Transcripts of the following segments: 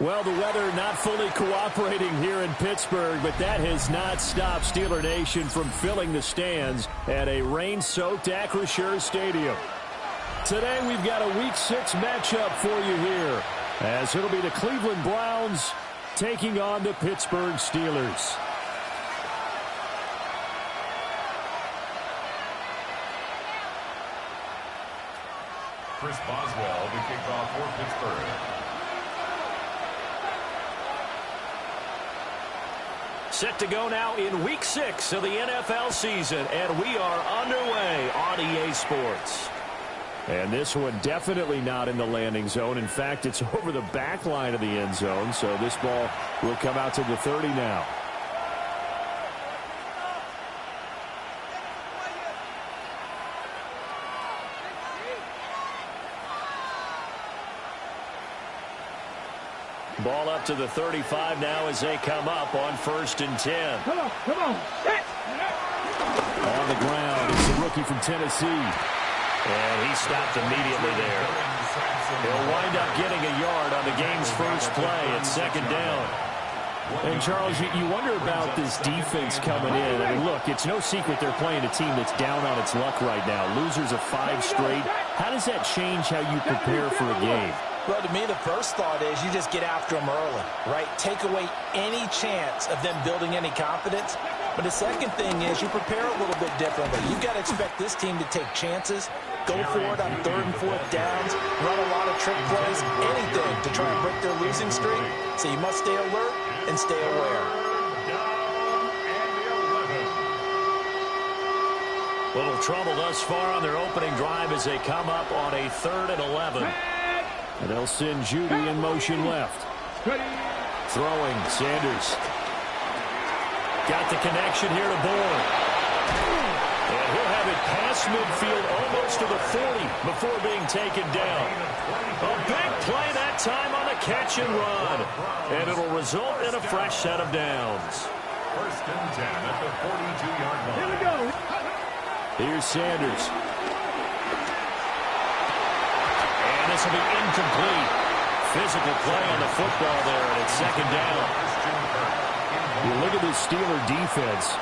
Well, the weather not fully cooperating here in Pittsburgh, but that has not stopped Steeler Nation from filling the stands at a rain-soaked Acrisure Stadium. Today we've got a Week 6 matchup for you here, as it'll be the Cleveland Browns taking on the Pittsburgh Steelers. Chris Boswell to kick off for Pittsburgh. Set to go now in Week 6 of the NFL season, and we are underway on EA Sports. And this one definitely not in the landing zone. In fact, it's over the back line of the end zone, so this ball will come out to the 30 now. Ball up to the 35 now as they come up on 1st and 10. Come on. On the ground, it's the rookie from Tennessee. And he stopped immediately there. He'll wind up getting a yard on the game's first play at 2nd down. And, Charles, you wonder about this defense coming in. I mean, look, it's no secret they're playing a team that's down on its luck right now. Losers of 5 straight. How does that change how you prepare for a game? Well, to me, the first thought is you just get after them early, right? Take away any chance of them building any confidence. But the second thing is you prepare a little bit differently. You've got to expect this team to take chances, go for it on 3rd and 4th downs, run a lot of trick plays, anything to try and break their losing streak. So you must stay alert and stay aware. Little trouble thus far on their opening drive as they come up on a 3rd and 11. And they'll send Judy in motion left. Throwing, Sanders. Got the connection here to Bourne. And he'll have it past midfield almost to the 40 before being taken down. A big play that time on the catch and run. And it'll result in a fresh set of downs. 1st and 10 at the 42-yard line. Here we go. Here's Sanders. This will be incomplete. Physical play on the football there, and it's 2nd down. You look at this Steeler defense.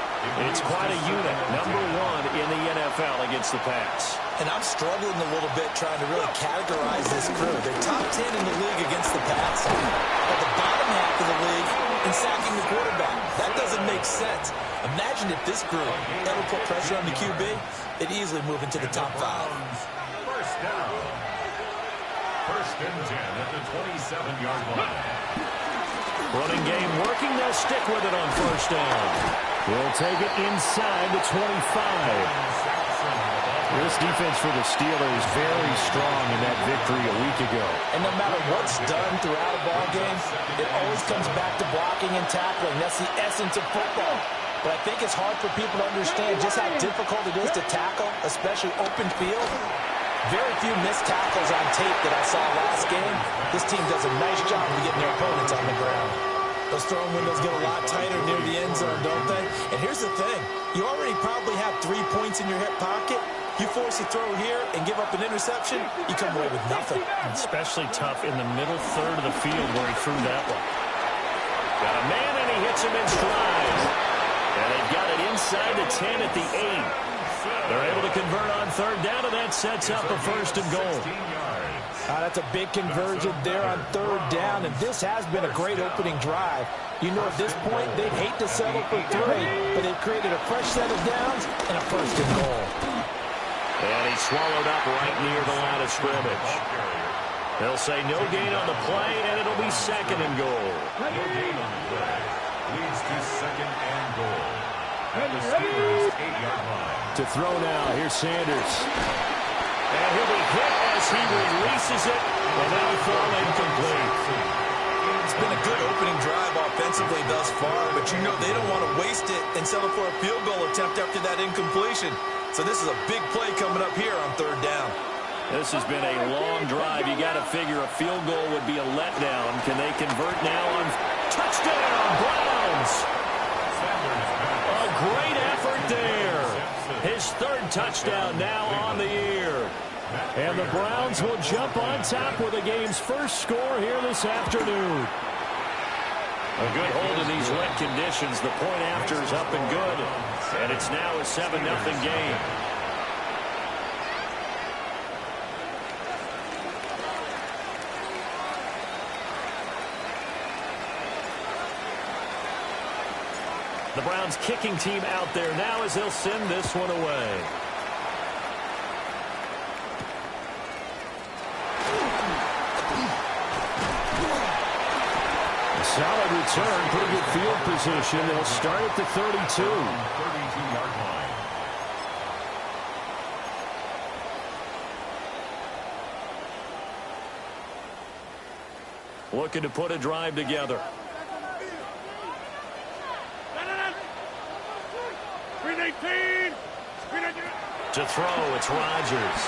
It's quite a unit. Number 1 in the NFL against the pass. And I'm struggling a little bit trying to really categorize this crew. They're top 10 in the league against the pass, but the bottom half of the league in sacking the quarterback. That doesn't make sense. Imagine if this group ever put pressure on the QB, they'd easily move into the top 5. 1st down. 1st and 10 at the 27-yard line. Running game working. They'll stick with it on 1st down. They'll take it inside the 25. This defense for the Steelers very strong in that victory a week ago. And no matter what's done throughout a ball game, it always comes back to blocking and tackling. That's the essence of football. But I think it's hard for people to understand just how difficult it is to tackle, especially open field. Very few missed tackles on tape that I saw last game. This team does a nice job of getting their opponents on the ground. Those throwing windows get a lot tighter near the end zone, don't they? And here's the thing. You already probably have 3 points in your hip pocket. You force a throw here and give up an interception, you come away with nothing. Especially tough in the middle third of the field where he threw that one. Got a man, and he hits him in stride. And they've got it inside the 10 at the 8. They're able to convert on 3rd down, and that sets up a 1st and goal. That's a big conversion there on 3rd down, and this has been a great opening drive. You know, at this point, they'd hate to settle for 3, but they've created a fresh set of downs and a 1st and goal. And he's swallowed up right near the line of scrimmage. They'll say no gain on the play, and it'll be second and goal. No gain on the play. Leads to second and goal. At the Steelers' 8-yard line. To throw now, here's Sanders. And he'll be hit as he releases it, and that'll fall incomplete. It's been a good opening drive offensively thus far, but you know they don't want to waste it and settle for a field goal attempt after that incompletion. So this is a big play coming up here on third down. This has been a long drive. You got to figure a field goal would be a letdown. Can they convert now on touchdown, Browns? A great effort there. His third touchdown now on the year. And the Browns will jump on top with the game's first score here this afternoon. A good hold in these wet conditions. The point after is up and good. And it's now a 7-0 game. The Browns kicking team out there now as they'll send this one away. A solid return, pretty good field position. They'll start at the 32. 32-yard line. Looking to put a drive together. To throw, it's Rodgers.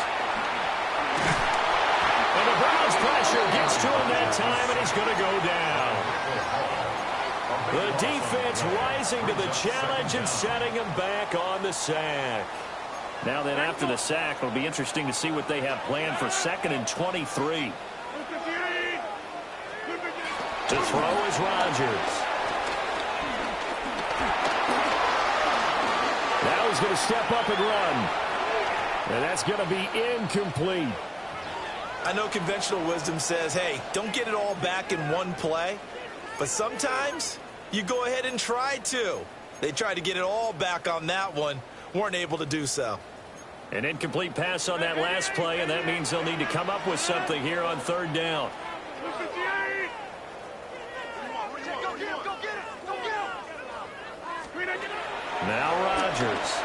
And the Browns pressure gets to him that time, and he's going to go down. The defense rising to the challenge and setting him back on the sack. Now then, after the sack, it'll be interesting to see what they have planned for 2nd and 23. To throw is Rodgers. Now he's going to step up and run. And that's going to be incomplete. I know conventional wisdom says, hey, don't get it all back in one play. But sometimes you go ahead and try to. They tried to get it all back on that one. Weren't able to do so. An incomplete pass on that last play, and that means they'll need to come up with something here on third down. Now Rodgers.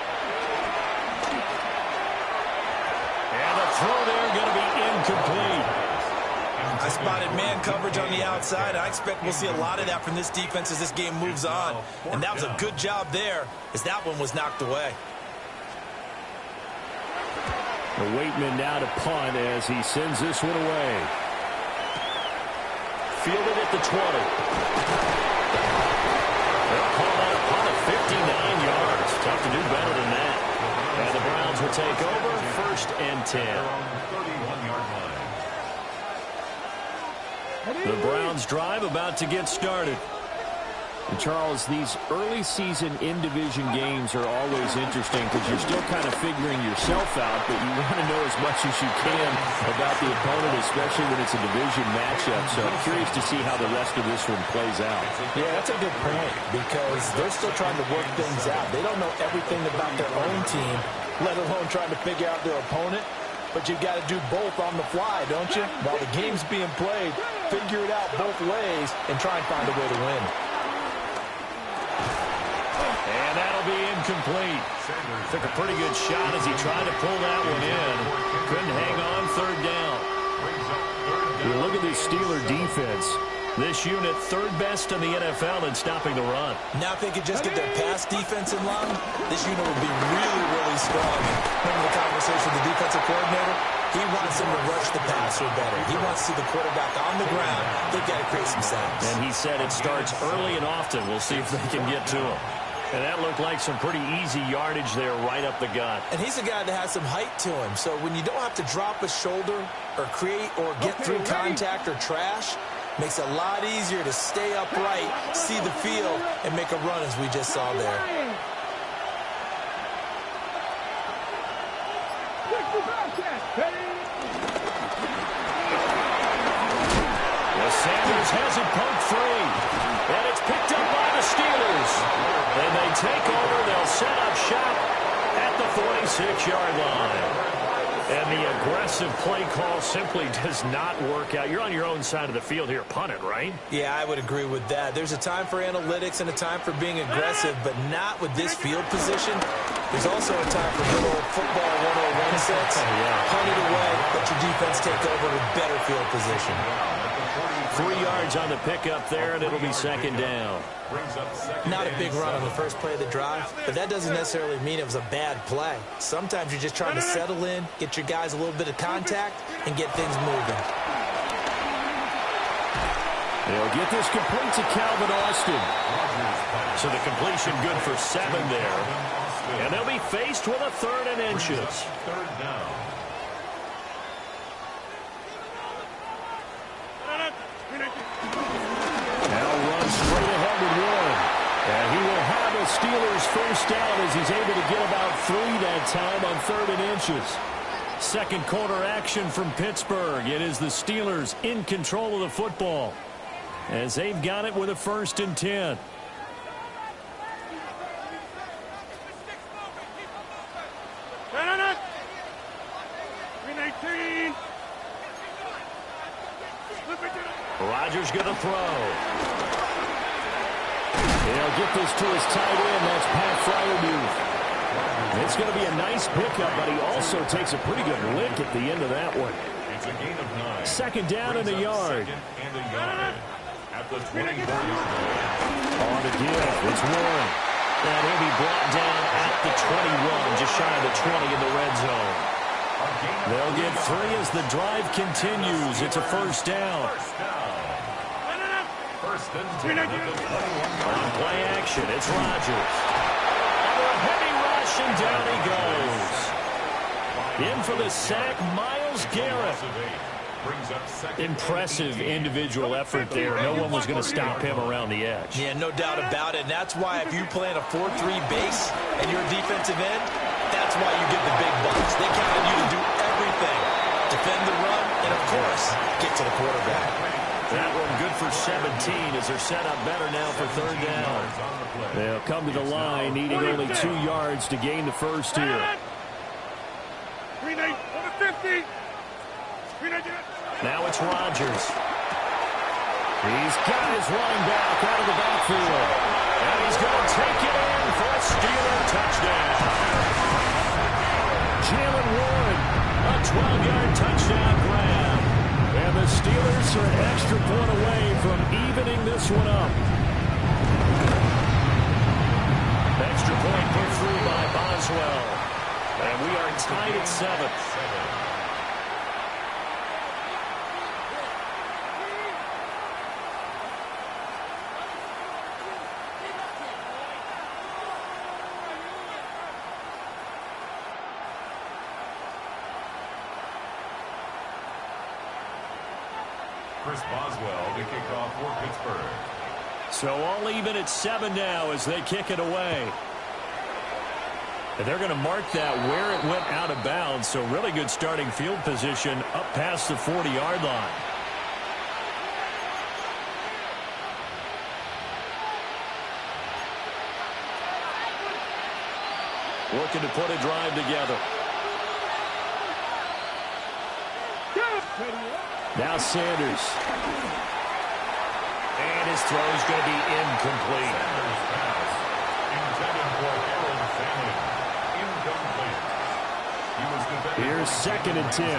And the throw there going to be incomplete. I spotted man coverage on the outside. I expect we'll see a lot of that from this defense as this game moves on. And that was a good job there as that one was knocked away. The Waitman now to punt as he sends this one away. Fielded at the 20. They'll call that a punt of 59 yards. Tough to do better than that. And the Browns will take over 1st and 10. 31-yard line. The Browns drive about to get started. And Charles, these early season in-division games are always interesting because you're still kind of figuring yourself out, but you want to know as much as you can about the opponent, especially when it's a division matchup. So I'm curious to see how the rest of this one plays out. Yeah, that's a good point because they're still trying to work things out. They don't know everything about their own team, let alone trying to figure out their opponent. But you've got to do both on the fly, don't you? While the game's being played, figure it out both ways and try and find a way to win. And that'll be incomplete. Took a pretty good shot as he tried to pull that one in. Couldn't hang on third down. You look at this Steeler defense. This unit, third best in the NFL in stopping the run. Now if they could just get their pass defense in line, this unit would be really, really strong. Remember the conversation with the defensive coordinator? He wants them to rush the passer better. He wants to see the quarterback on the ground. They've got to create some sacks. And he said it starts early and often. We'll see if they can get to him. And that looked like some pretty easy yardage there right up the gut. And he's a guy that has some height to him. So when you don't have to drop a shoulder or create or get through contact or trash, makes it a lot easier to stay upright, see the field, and make a run as we just saw there. Well, Sanders has it poked free. And it's picked up by the Steelers. And they take over. They'll set up shop at the 46-yard line. And the aggressive play call simply does not work out. You're on your own side of the field here, punting, right? Yeah, I would agree with that. There's a time for analytics and a time for being aggressive, but not with this field position. There's also a time for good old football 101 sets. Punt it away, let your defense take over with better field position. 3 yards on the pickup there, and it'll be second down. Not a big run on the first play of the drive, but that doesn't necessarily mean it was a bad play. Sometimes you're just trying to settle in, get your guys a little bit of contact, and get things moving. They'll get this complete to Calvin Austin. So the completion good for 7 there. And they'll be faced with a 3rd and inches. Third down. Now runs straight ahead with Warren. And he will have a Steelers first down as he's able to get about 3 that time on 3rd and inches. Second quarter action from Pittsburgh. It is the Steelers in control of the football as they've got it with a 1st and 10. Rodgers going to throw. He'll get this to his tight end. That's Pat Freiermuth. It's going to be a nice pickup, but he also takes a pretty good lick at the end of that one. It's a gain of 9. Second down and a yard. And a yard at the 24-yard line. On to give. It's Warren. And he'll be brought down at the 21, just shy of the 20 in the red zone. They'll get 3 as the drive continues. It's a first down. First and 10 at the 21-yard On play action, it's Rodgers. Under a heavy rush, and down he goes. In for the sack, Myles Garrett. Impressive individual effort there. No one was going to stop him around the edge. Yeah, no doubt about it. And that's why if you play in a 4-3 base and you're a defensive end, that's why you get the big bucks. They count on you to do everything. Defend the run and, of course, get to the quarterback. That one good for 17 as they're set up better now for 3rd down. They'll come to the line needing only 2 yards to gain the first here. Now it's Rodgers. He's got his running back out of the backfield. And he's going to take it in for a Steeler touchdown. Jaylen Warren, a 12-yard touchdown grab. And the Steelers are an extra point away from evening this one up. Extra point put through by Boswell. And we are tied at 7. Chris Boswell to kick off for Pittsburgh. So all even at 7 now as they kick it away. And they're going to mark that where it went out of bounds. So really good starting field position up past the 40-yard line. Looking to put a drive together. Now Sanders. And his throw is going to be incomplete. Sanders pass intended for Harold Fanning. Incomplete. He was defended. Here's 2nd and 10.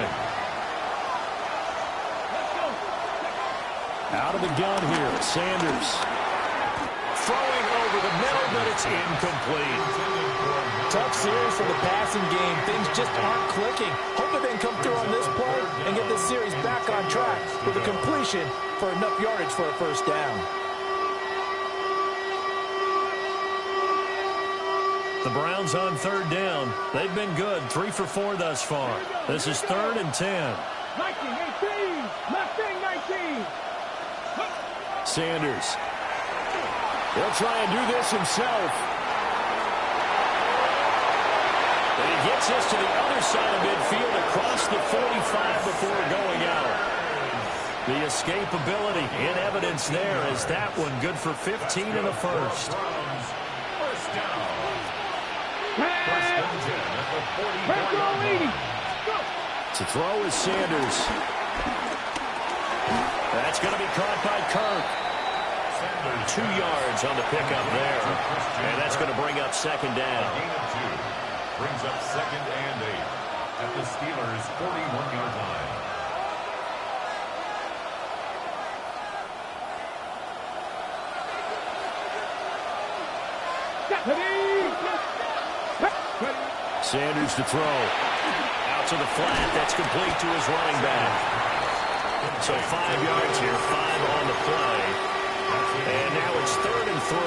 Out of the gun here, Sanders. Throwing over the middle, but it's incomplete. Tough series for the passing game. Things just aren't clicking. Hoping they can come through on this play and get this series back on track with a completion for enough yardage for a first down. The Browns on 3rd down. They've been good, 3 for 4 thus far. This is 3rd and 10. 19. Sanders. He'll try and do this himself. And he gets us to the other side of midfield across the 45 before going out. The escapability in evidence there as that one good for 15 in the first. First down. First and 10 at the 40-yard line. To throw is Sanders. That's going to be caught by Kirk. 2 yards on the pickup there. And that's going to bring up second down. Gain of 2. Brings up second and 8 at the Steelers' 41-yard line. Sanders to throw. Out to the flat. That's complete to his running back. So 5 yards here, 5 on the play. And now it's 3rd and 3.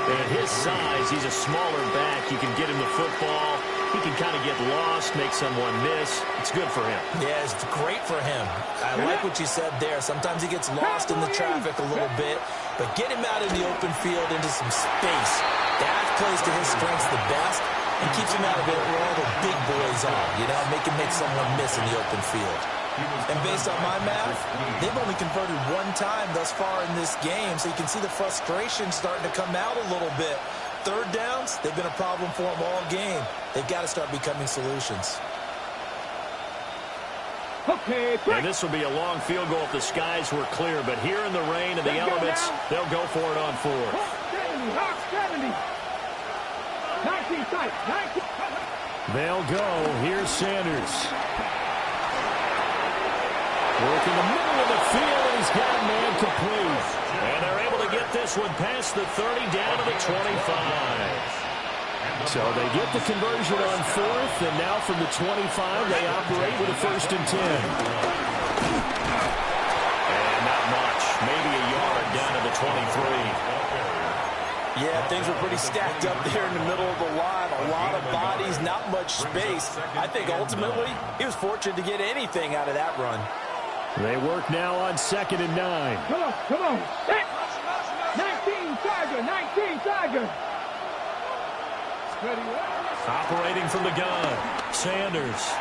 At his size, he's a smaller back. You can get him the football. He can kind of get lost, make someone miss. It's good for him. Yeah, it's great for him. I like what you said there. Sometimes he gets lost in the traffic a little bit, but get him out in the open field into some space. That plays to his strengths the best and keeps him out of it where all the big boys are, you know, make someone miss in the open field. And based on my math, they've only converted 1 time thus far in this game, so you can see the frustration starting to come out a little bit. 3rd downs, they've been a problem for them all game. They've got to start becoming solutions. And this will be a long field goal if the skies were clear, but here in the rain and the elements, they'll go for it on 4th. 70. 19 sight. 19. They'll go. Here's Sanders. Work in the middle of the field, and he's got a man complete. And they're able to get this one past the 30 down to the 25. So they get the conversion on 4th, and now from the 25, they operate with a 1st and 10. And not much. Maybe a yard down to the 23. Yeah, things were pretty stacked up there in the middle of the line. A lot of bodies, not much space. I think ultimately he was fortunate to get anything out of that run. They work now on 2nd and 9. Come on. 19 Tiger. Operating from the gun, Sanders.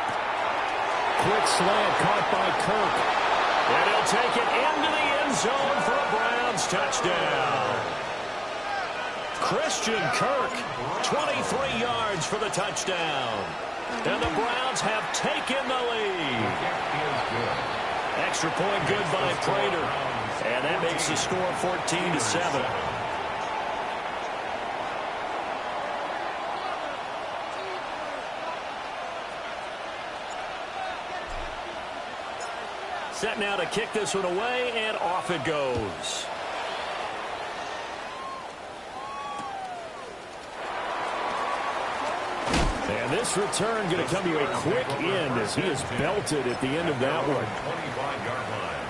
Quick slant caught by Kirk. And he'll take it into the end zone for a Browns touchdown. Christian Kirk, 23 yards for the touchdown. And the Browns have taken the lead. Extra point good by Prater. And that makes the score 14-7. Set now to kick this one away, and off it goes. And this return going to come to a quick end as he is belted at the end of that one. 25-yard line.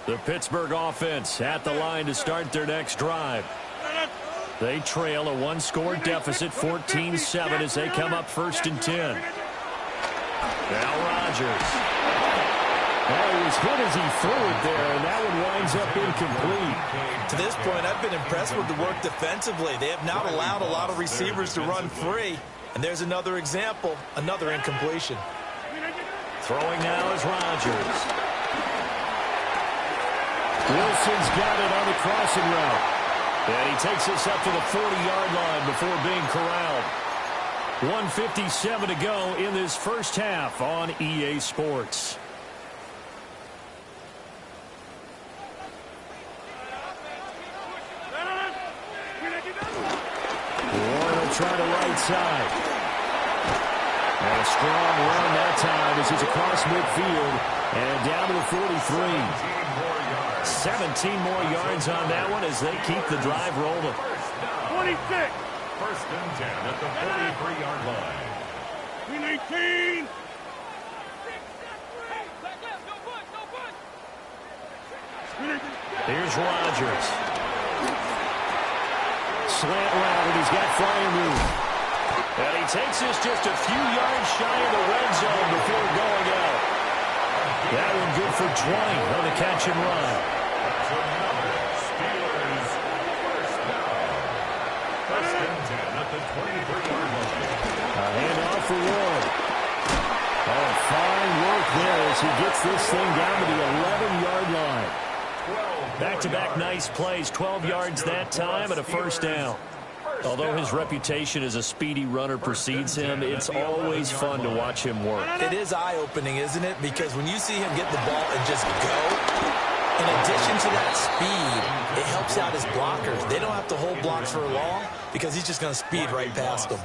The Pittsburgh offense at the line to start their next drive. They trail a 1-score deficit, 14-7, as they come up 1st and 10. Now Rodgers. Well, he was hit as he threw it there, and that one winds up incomplete. To this point, I've been impressed with the work defensively. They have not allowed a lot of receivers to run free. And there's another example, another incompletion. Throwing now is Rodgers. Wilson's got it on the crossing route. And he takes this up to the 40-yard line before being corralled. 1:57 to go in this first half on EA Sports. Warren will try the right side. And a strong run that time as he's across midfield and down to the 43. 17 more yards on that one as they keep the drive rolling. 26. 1st and 10 at the 43-yard line. 19. Here's Rodgers. Slant route, and he's got Freiermuth. And he takes this just a few yards shy of the red zone before going out. That one good for 20 on the catch and run. That's another Steelers first down. 1st and 10 at the 23-yard line. A handoff for Warren. Oh, fine work there as he gets this thing down to the 11-yard line. Back-to-back nice plays, 12 yards that time and a 1st down. Although his reputation as a speedy runner precedes him, it's always fun to watch him work. It is eye-opening, isn't it? Because when you see him get the ball and just go, in addition to that speed, it helps out his blockers. They don't have to hold blocks for long because he's just going to speed right past them.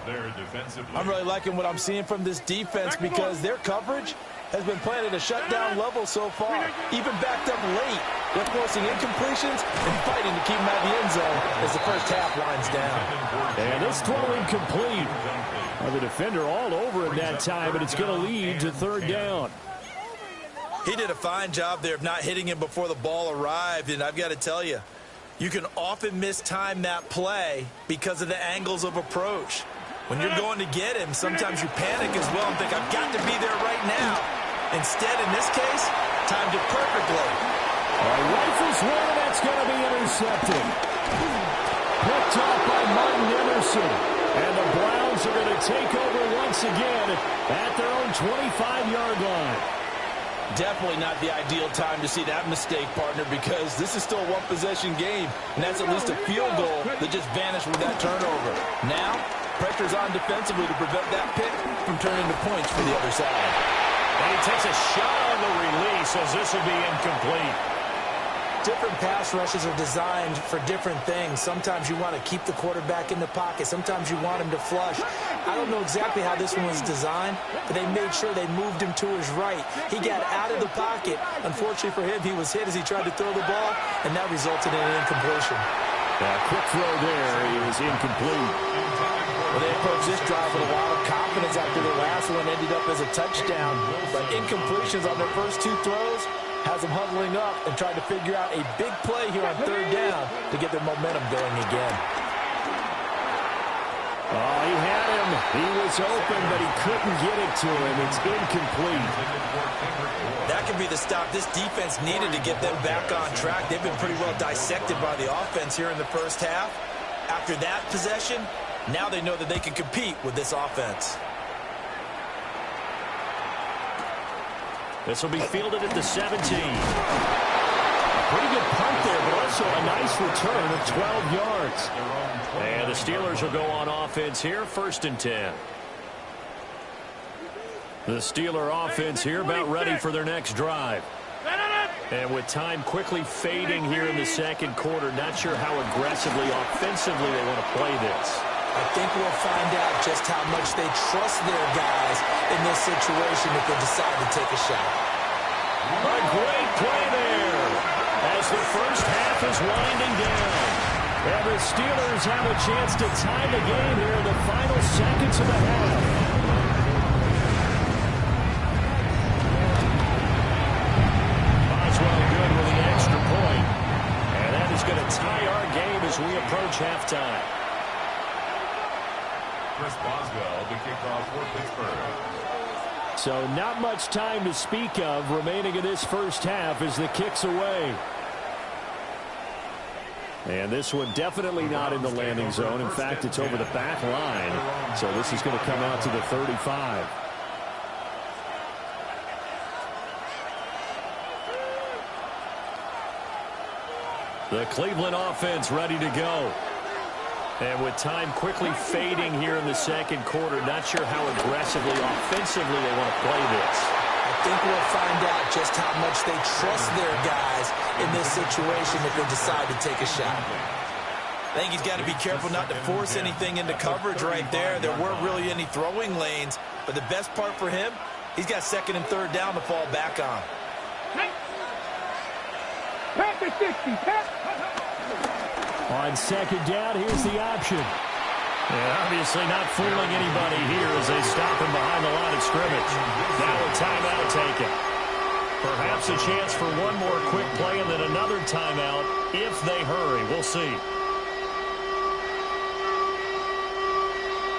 I'm really liking what I'm seeing from this defense because their coverage has been playing at a shutdown level so far, even backed up late. They're forcing incompletions and fighting to keep them out of the end zone as the first half winds down. And this throw incomplete. The defender all over him that time, but it's going to lead to third down. He did a fine job there of not hitting him before the ball arrived, and I've got to tell you, you can often mistime that play because of the angles of approach. When you're going to get him, sometimes you panic as well and think, I've got to be there right now. Instead, in this case, timed it perfectly. Rifles one, that's going to be intercepted. Picked off by Martin Emerson. And the Browns are going to take over once again at their own 25-yard line. Definitely not the ideal time to see that mistake, partner, because this is still a one-possession game, and that's at least a field goal that just vanished with that turnover. Now, pressure's on defensively to prevent that pick from turning into points for the other side. And he takes a shot on the release as this will be incomplete. Different pass rushes are designed for different things. Sometimes you want to keep the quarterback in the pocket. Sometimes you want him to flush. I don't know exactly how this one was designed, but they made sure they moved him to his right. He got out of the pocket. Unfortunately for him, he was hit as he tried to throw the ball, and that resulted in an incompletion. Quick throw there is incomplete. Well, they approached this drive with a lot of confidence after the last one ended up as a touchdown. But incompletions on their first two throws has them huddling up and trying to figure out a big play here on third down to get their momentum going again. Oh, he had him. He was open, but he couldn't get it to him. It's incomplete. That could be the stop this defense needed to get them back on track. They've been pretty well dissected by the offense here in the first half. After that possession, now they know that they can compete with this offense. This will be fielded at the 17. A pretty good punt there, but also a nice return of 12 yards. And the Steelers will go on offense here, 1st and 10. The Steeler offense here about ready for their next drive. And with time quickly fading here in the second quarter, not sure how aggressively, offensively they want to play this. I think we'll find out just how much they trust their guys in this situation if they decide to take a shot. A great play there as the first half is winding down. And the Steelers have a chance to tie the game here in the final seconds of the half. Boswell good with the extra point. And that is going to tie our game as we approach halftime. Chris Boswell, the kickoff for Pittsburgh. So not much time to speak of remaining in this first half as the kick's away. And this one definitely not in the landing zone. In fact, it's over the back line. So this is going to come out to the 35. The Cleveland offense ready to go. And with time quickly fading here in the second quarter, not sure how aggressively, offensively they want to play this. I think we'll find out just how much they trust their guys in this situation if they decide to take a shot. I think he's got to be careful not to force anything into coverage right there. There weren't really any throwing lanes, but the best part for him, he's got 2nd and 3rd down to fall back on. Pass to 60. On 2nd down, here's the option. And obviously not fooling anybody here as they stop him behind the line of scrimmage. Now a timeout taken. Perhaps a chance for one more quick play and then another timeout if they hurry. We'll see.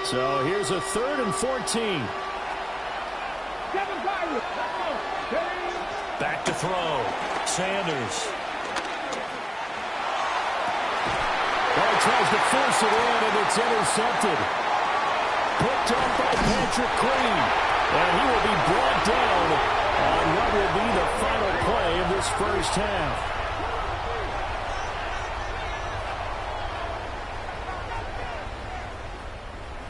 So here's a 3rd and 14. Back to throw. Sanders. Well, he tries to force it in, and it's intercepted. Picked up by Patrick Queen. And he will be brought down on what will be the final play of this first half.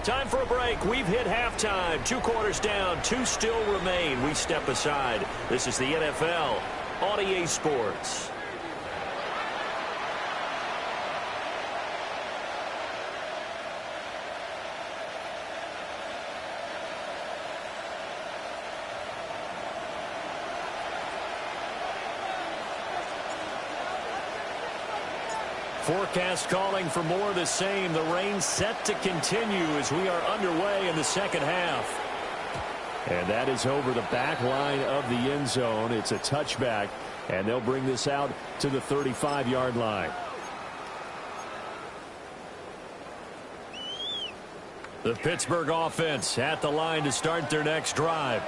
Time for a break. We've hit halftime. 2 quarters down. 2 still remain. We step aside. This is the NFL on EA Sports. Forecast calling for more of the same. The rain set to continue as we are underway in the second half. And that is over the back line of the end zone. It's a touchback, and they'll bring this out to the 35-yard line. The Pittsburgh offense at the line to start their next drive.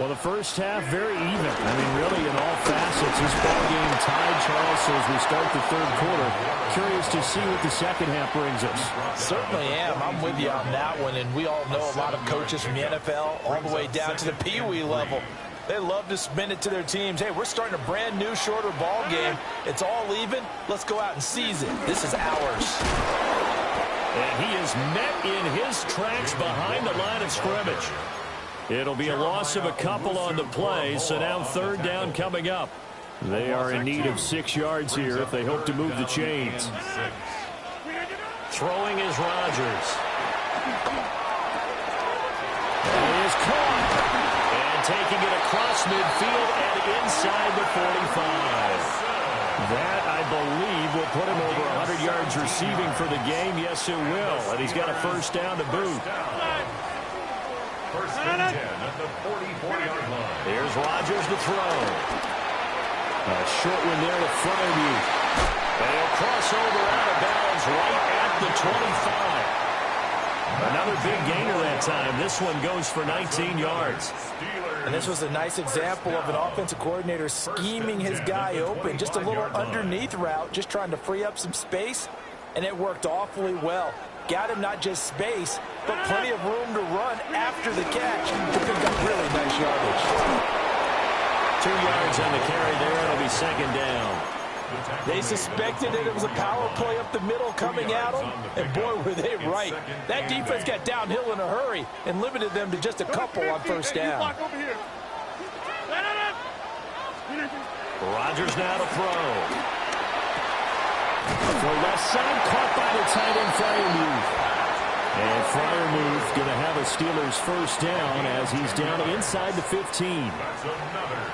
Well, the first half, very even. I mean, really, in all facets, this ball game tied, Charles, so as we start the third quarter. Curious to see what the second half brings us. Certainly am. I'm with you on that one, and we all know a lot of coaches from the NFL all the way down to the Pee-wee level. They love to spin it to their teams. Hey, we're starting a brand new, shorter ball game. It's all even. Let's go out and seize it. This is ours. And he is met in his tracks behind the line of scrimmage. It'll be a loss of a couple on the play, so now third down coming up. They are in need of 6 yards here if they hope to move the chains. Throwing is Rodgers. And he is caught. And taking it across midfield and inside the 45. That, I believe, will put him over 100 yards receiving for the game. Yes, it will. And he's got a first down to boot. First and 10 at the 44-yard line. Here's Rodgers to throw. A short one there to Freiermuth. And he'll cross over out of bounds right at the 25. Another big gainer that time. This one goes for 19 yards. And this was a nice example of an offensive coordinator scheming his guy open. Just a little underneath route, just trying to free up some space. And it worked awfully well. Got him not just space, but plenty of room to run after the catch to pick up really nice yardage. 2 yards on the carry there. It'll be second down. They suspected that it was a power play up the middle coming at them, and boy, were they right. That defense got downhill in a hurry and limited them to just a couple on first down. Rodgers now to throw. For left side, caught by the tight end Freiermuth. And Freiermuth going to have a Steelers first down as he's down inside the 15.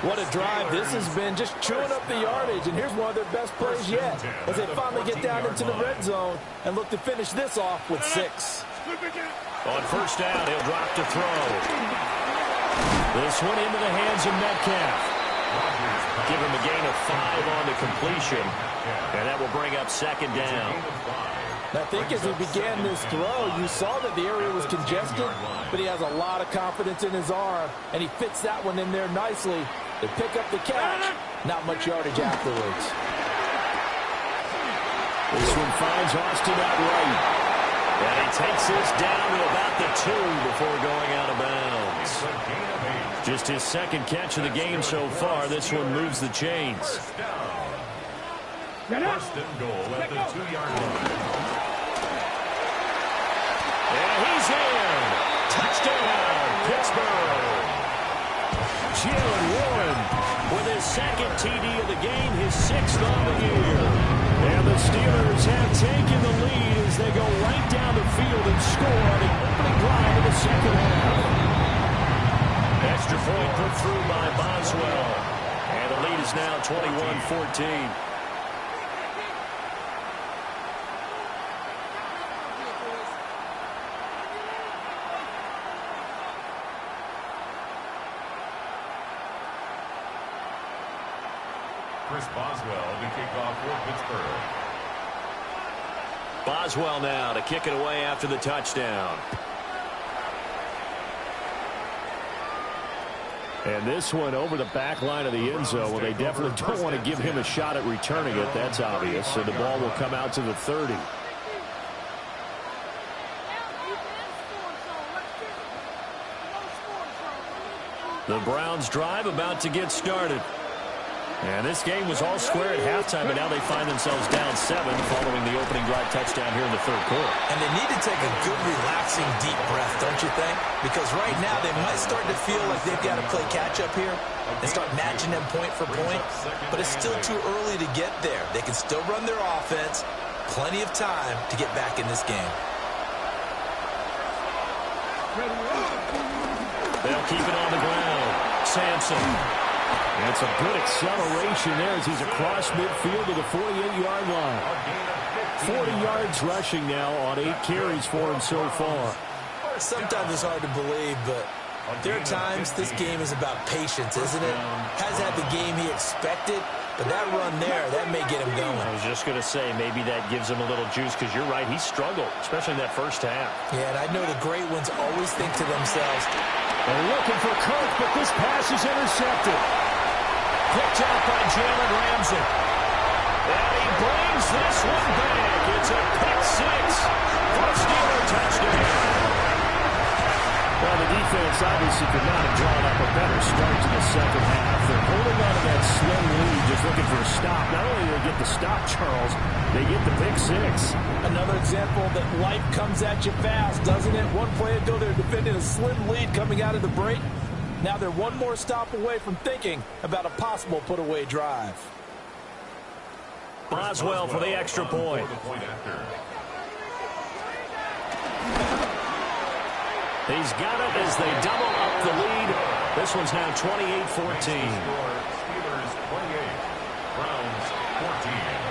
What a drive this has been, just chewing up the yardage. And here's one of their best plays yet as they finally get down into the red zone and look to finish this off with 6. On first down, he'll drop to throw. This one into the hands of Metcalf. Give him a gain of 5 on the completion. And that will bring up second down. I think as he began this throw, you saw that the area was congested, but he has a lot of confidence in his arm, and he fits that one in there nicely. They pick up the catch, not much yardage afterwards. This one finds Austin out right. And he takes this down to about the 2 before going out of bounds. Just his second catch of the game so far. This one moves the chains. First and goal at the 2-yard line. And he's in. Touchdown, Pittsburgh. Jaylen Warren with his second TD of the game, his 6th on the year. And the Steelers have taken the lead as they go right down the field and score on the opening drive of the second half. Extra point put through by Boswell. And the lead is now 21-14. Chris Boswell to kick off for Pittsburgh. Boswell now to kick it away after the touchdown. And this one over the back line of the end zone. Well, they definitely don't want to give him a shot at returning it. That's obvious. So the ball will come out to the 30. The Browns drive about to get started. And this game was all square at halftime, but now they find themselves down 7 following the opening drive touchdown here in the third quarter. And they need to take a good, relaxing, deep breath, don't you think? Because right now they might start to feel like they've got to play catch-up here and start matching them point for point. But it's still too early to get there. They can still run their offense. Plenty of time to get back in this game. They'll keep it on the ground. Sampson. That's a good acceleration there as he's across midfield to the 48-yard line. 40 yards rushing now on 8 carries for him so far. Sometimes it's hard to believe, but there are times this game is about patience, isn't it? Has had the game he expected, but that run there, that may get him going. I was just going to say, maybe that gives him a little juice because you're right, he struggled, especially in that first half. Yeah, and I know the great ones always think to themselves, they're looking for Kirk, but this pass is intercepted. Picked out by Jalen Ramsey. And he brings this one back. It's a pick 6 for a Steeler touchdown. Well, the defense obviously could not have drawn up a better start to the second half. They're holding on to that slim lead, just looking for a stop. Not only do they get the stop, Charles, they get the pick 6. Another example that life comes at you fast, doesn't it? One play ago, they're defending a slim lead coming out of the break. Now they're one more stop away from thinking about a possible put-away drive. Boswell for the extra point. He's got it as they double up the lead. This one's now 28-14. Steelers 28, Browns 14.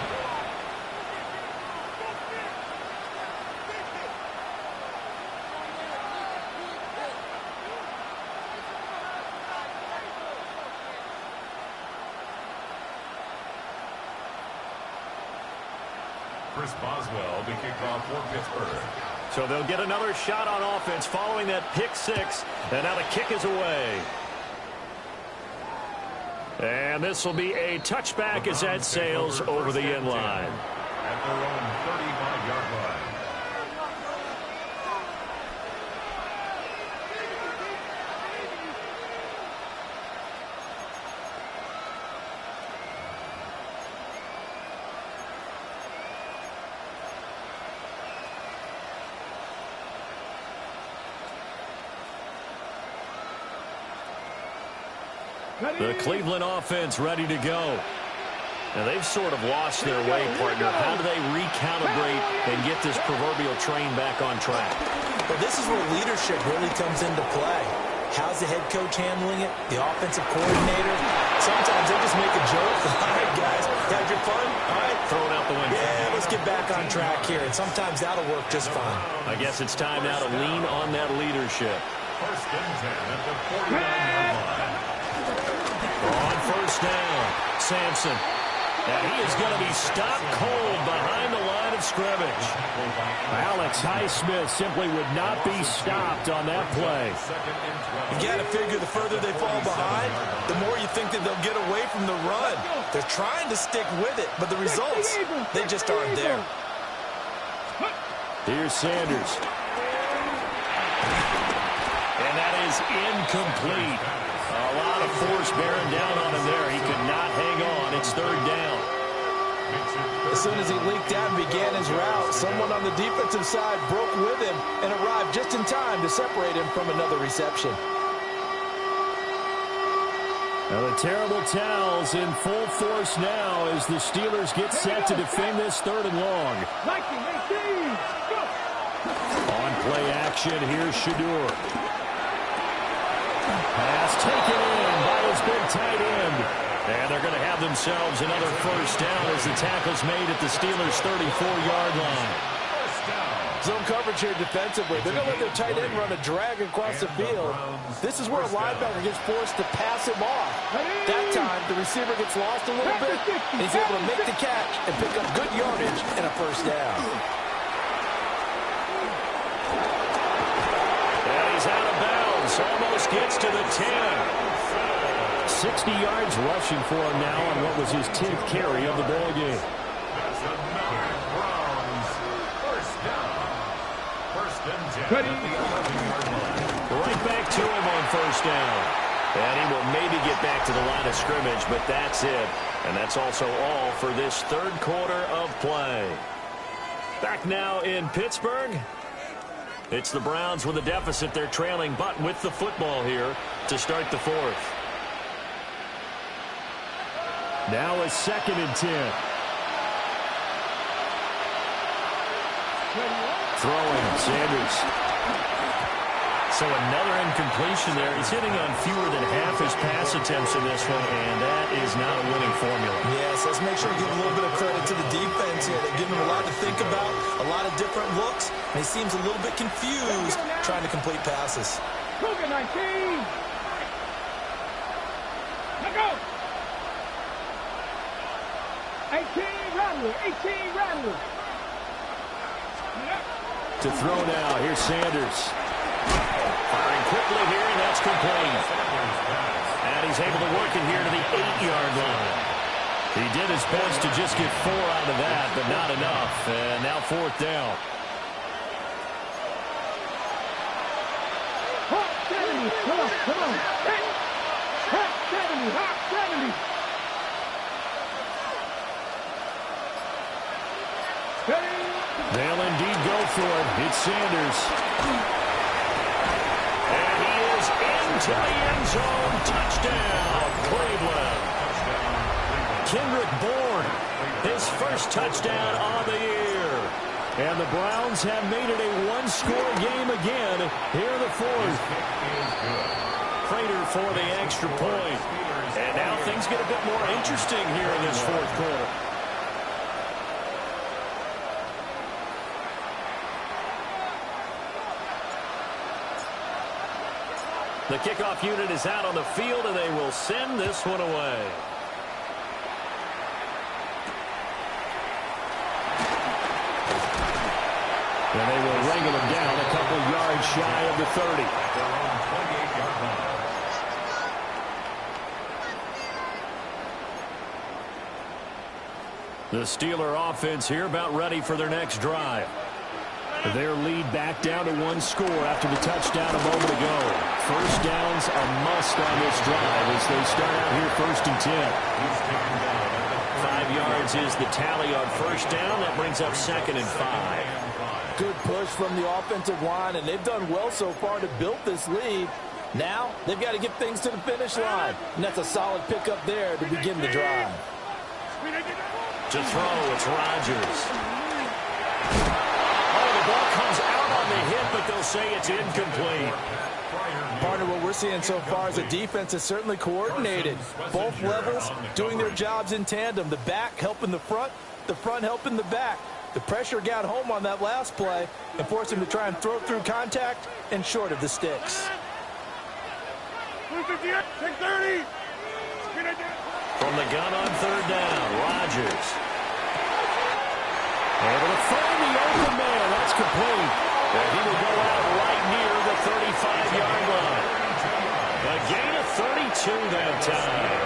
Chris Boswell, the kickoff for Pittsburgh. So they'll get another shot on offense following that pick 6. And now the kick is away. And this will be a touchback as that sails over the end line. At their own 35-yard line. The Cleveland offense ready to go. Now they've sort of lost their way, partner. How do they recalibrate and get this proverbial train back on track? Well, this is where leadership really comes into play. How's the head coach handling it? The offensive coordinator? Sometimes they just make a joke. All right, guys, had your fun? All right. Throw it out the window. Yeah, let's get back on track here. And sometimes that'll work just fine. I guess it's time now to lean on that leadership. First and 10 at the 49-yard line. On first down, Sampson. And he is going to be stopped cold behind the line of scrimmage. Alex Highsmith simply would not be stopped on that play. You got to figure the further they fall behind, the more you think that they'll get away from the run. They're trying to stick with it, but the results, they just aren't there. Here's Sanders. And that is incomplete. A lot of force bearing down on him there. He could not hang on. It's third down. As soon as he leaked out and began his route, someone on the defensive side broke with him and arrived just in time to separate him from another reception. Now the terrible towels in full force now as the Steelers get set to defend this third and long. On play action, here's Shedeur. Pass taken in by his big tight end. And they're going to have themselves another first down as the tackle's made at the Steelers' 34-yard line. Zone coverage here defensively. They're going to let their tight end run a drag across the field. This is where a linebacker gets forced to pass him off. That time, the receiver gets lost a little bit, and he's able to make the catch and pick up good yardage and a first down. And he's out of bounds. Almost gets to the 10. 60 yards rushing for him now on what was his 10th carry of the ball game. That's another Browns first down. First and 10 at the 11-yard line. Right back to him on first down. And he will maybe get back to the line of scrimmage, but that's it. And that's also all for this third quarter of play. Back now in Pittsburgh. It's the Browns with a deficit. They're trailing, but with the football here to start the fourth. Now a 2nd and 10. Throwing, Sanders. So another incompletion there. He's hitting on fewer than half his pass attempts in this one, and that is not a winning formula. Yes, let's make sure we give a little bit of credit to the defense here. They've given him a lot to think about, a lot of different looks, and he seems a little bit confused trying to complete passes. Cougar 19. Let go. 18 Rattler. 18 Rattler. To throw now. Here's Sanders. Firing quickly here, and that's complete. And he's able to work it here to the 8-yard line. He did his best to just get 4 out of that, but not enough. And now 4th down. Hot 70. Come on, come on. Hot 70. Hot 70. They'll indeed go for it. It's Sanders. And he is into the end zone. Touchdown, Cleveland. Kendrick Bourne, his first touchdown on the year. And the Browns have made it a one-score game again here in the fourth. Prater for the extra point. And now things get a bit more interesting here in this fourth quarter. The kickoff unit is out on the field, and they will send this one away. And they will wrangle him down a couple yards shy of the 30. The Steeler offense here about ready for their next drive. Their lead back down to 1 score after the touchdown a moment ago. First down's a must on this drive as they start out here 1st and 10. 5 yards is the tally on first down. That brings up 2nd and 5. Good push from the offensive line, and they've done well so far to build this lead. Now they've got to get things to the finish line, and that's a solid pickup there to begin the drive. To throw, it's Rodgers. The ball comes out on the hit, but they'll say it's incomplete. Partner, what we're seeing so far is the defense is certainly coordinated. Both levels doing their jobs in tandem. The back helping the front helping the back. The pressure got home on that last play and forced him to try and throw through contact and short of the sticks. From the gun on 3rd down, Rodgers. Able to find the open man. That's complete. And he will go out right near the 35-yard line. A gain of 32 that time.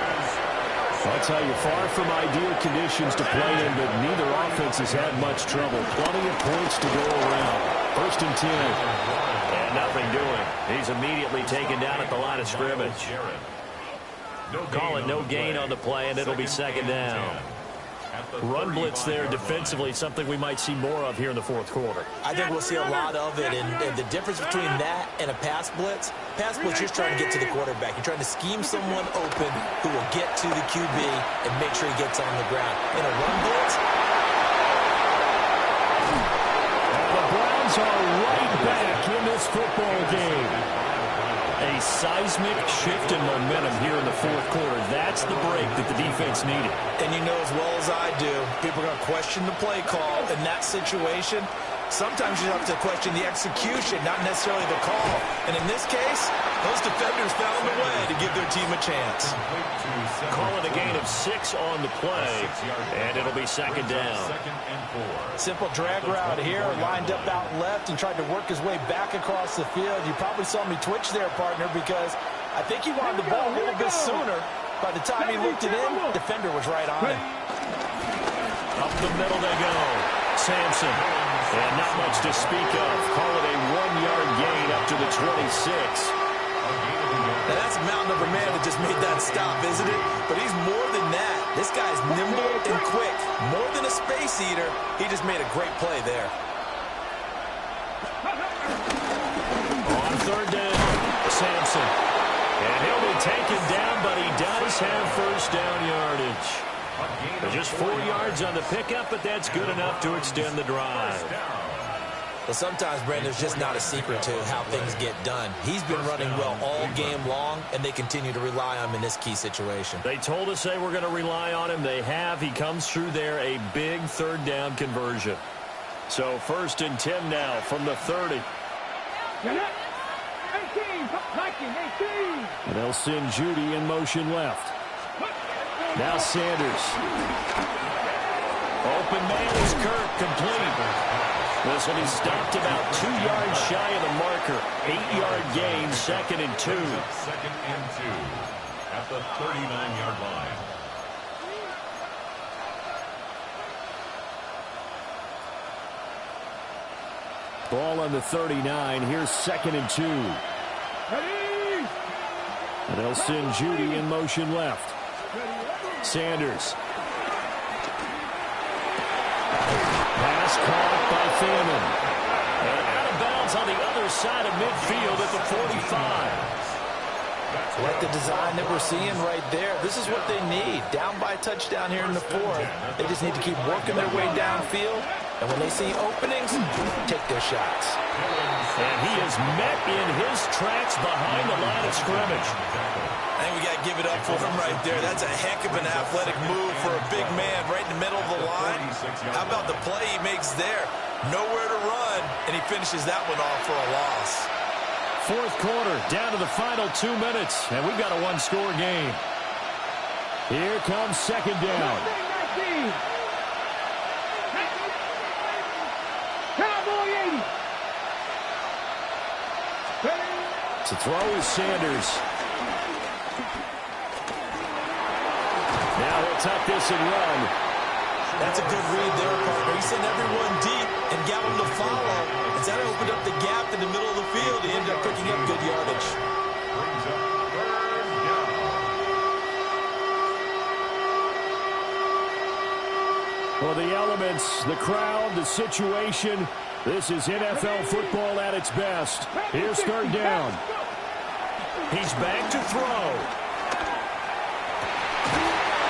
I'll tell you, far from ideal conditions to play in, but neither offense has had much trouble. Plenty of points to go around. 1st and 10. And nothing doing. He's immediately taken down at the line of scrimmage. Call it no gain on the play, and it'll be 2nd down. Run blitz there defensively, something we might see more of here in the fourth quarter. I think we'll see a lot of it, and the difference between that and a pass blitz, you're trying to get to the quarterback. You're trying to scheme someone open who will get to the QB and make sure he gets on the ground. In a run blitz, and the Browns are right back in this football game. A seismic shift in momentum here in the fourth quarter. That's the break that the defense needed. And you know as well as I do, people are going to question the play call in that situation. Sometimes you have to question the execution, not necessarily the call. And in this case, those defenders found a way to give their team a chance. Call it a gain of 6 on the play, and it'll be 2nd down. Simple drag route here, lined up out left and tried to work his way back across the field. You probably saw me twitch there, partner, because I think he wanted the ball a little bit sooner. By the time he looked it in, defender was right on him. Up the middle they go. Sampson. And not much to speak of. Call it a 1-yard gain up to the 26. Now, that's a mountain of a man that just made that stop, isn't it? But he's more than that. This guy's nimble and quick. More than a space eater, he just made a great play there. On third down, Sampson. And he'll be taken down, but he does have first down yardage. Just 4 yards on the pickup, but that's good enough to extend the drive. Well, sometimes, Brandon, there's just not a secret to how things get done. He's been running well all game long, and they continue to rely on him in this key situation. They told us they were going to rely on him. They have. He comes through there, a big third down conversion. So 1st and 10 now from the 30. 18, 18. And they'll send Judy in motion left. Now Sanders. Open man is Kirk, complete. Listen, he stopped about 2 yards shy of the marker. 8-yard gain, 2nd and 2. 2nd and 2 at the 39-yard line. Ball on the 39. Here's 2nd and 2. And they'll send Judy in motion left. Sanders. Pass caught by Thurman. And out of bounds on the other side of midfield at the 45. Like the design that we're seeing right there. This is what they need. Down by a touchdown here in the 4th. They just need to keep working their way downfield. And when they see openings, take their shots. And he is met in his tracks behind the line of scrimmage. I think we got to give it up for him right there. That's a heck of an athletic move for a big man right in the middle of the line. How about the play he makes there? Nowhere to run, and he finishes that one off for a loss. 4th quarter, down to the final 2 minutes, and we've got a one-score game. Here comes 2nd down. To throw is Sanders. Now he'll tuck this and run. That's a good read there, partner. He sent everyone deep and got them to follow. As that opened up the gap in the middle of the field, he ended up picking up good yardage. Brings up 3rd down. Well, the elements, the crowd, the situation. This is NFL football at its best. Here's 3rd down. He's back to throw.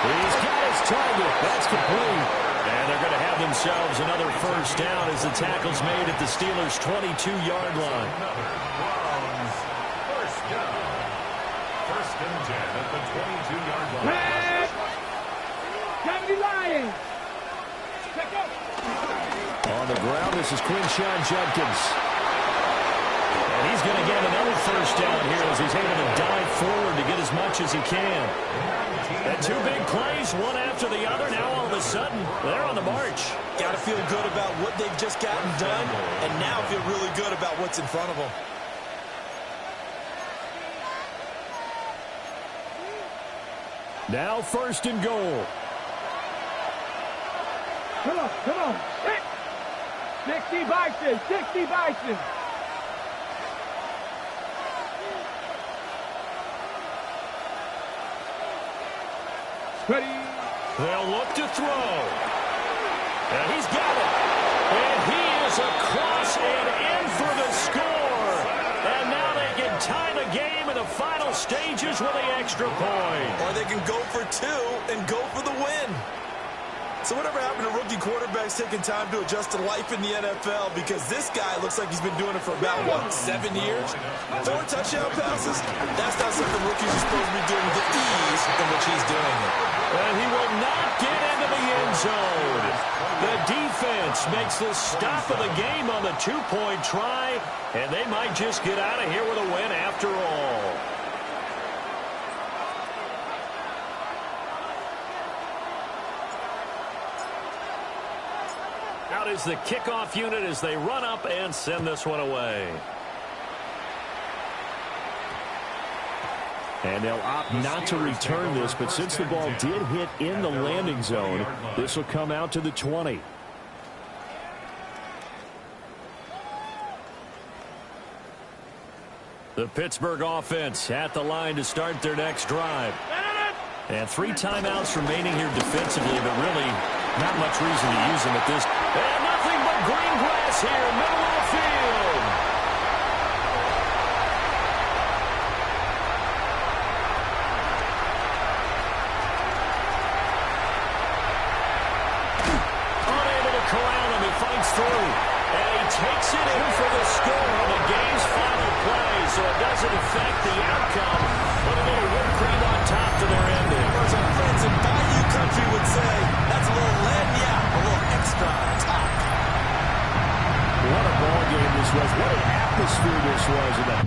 He's got his target. That's complete. And they're going to have themselves another first down as the tackle's made at the Steelers' 22-yard line. Another Browns first down. 1st and 10 at the 22-yard line. Kennedy Lions. On the ground, this is Quinshon Judkins. And he's going to get another first down here as he's able to dive forward to get as much as he can. And 2 big plays, one after the other. Now all of a sudden, they're on the march. Got to feel good about what they've just gotten done, and now feel really good about what's in front of them. Now 1st and goal. Come on, come on. 60 Bison, 60 Bison. Ready. They'll look to throw. And he's got it. And he is across and in for the score. And now they can tie the game in the final stages with the extra point. Or they can go for 2 and go for the win. So whatever happened to rookie quarterbacks taking time to adjust to life in the NFL? Because this guy looks like he's been doing it for about, 7 years? 4 touchdown passes? That's not something rookies are supposed to be doing with the ease in which he's doing it. And he will not get into the end zone. The defense makes the stop of the game on the 2-point try, and they might just get out of here with a win after all. Out is the kickoff unit as they run up and send this one away. And they'll opt not to return this, but since the ball did hit in the landing zone, this will come out to the 20. The Pittsburgh offense at the line to start their next drive. And 3 timeouts remaining here defensively, but really not much reason to use them at this. And nothing but green grass here, middle of the field. Unable to corral him, he fights through. And he takes it in for the score on the game's final play, so it doesn't affect the outcome. But a little whipped cream on top to their ending. As our friends in Bayou Country would say, that's a little lagniappe, a little extra on top. What a ball game this was. What an atmosphere this was in the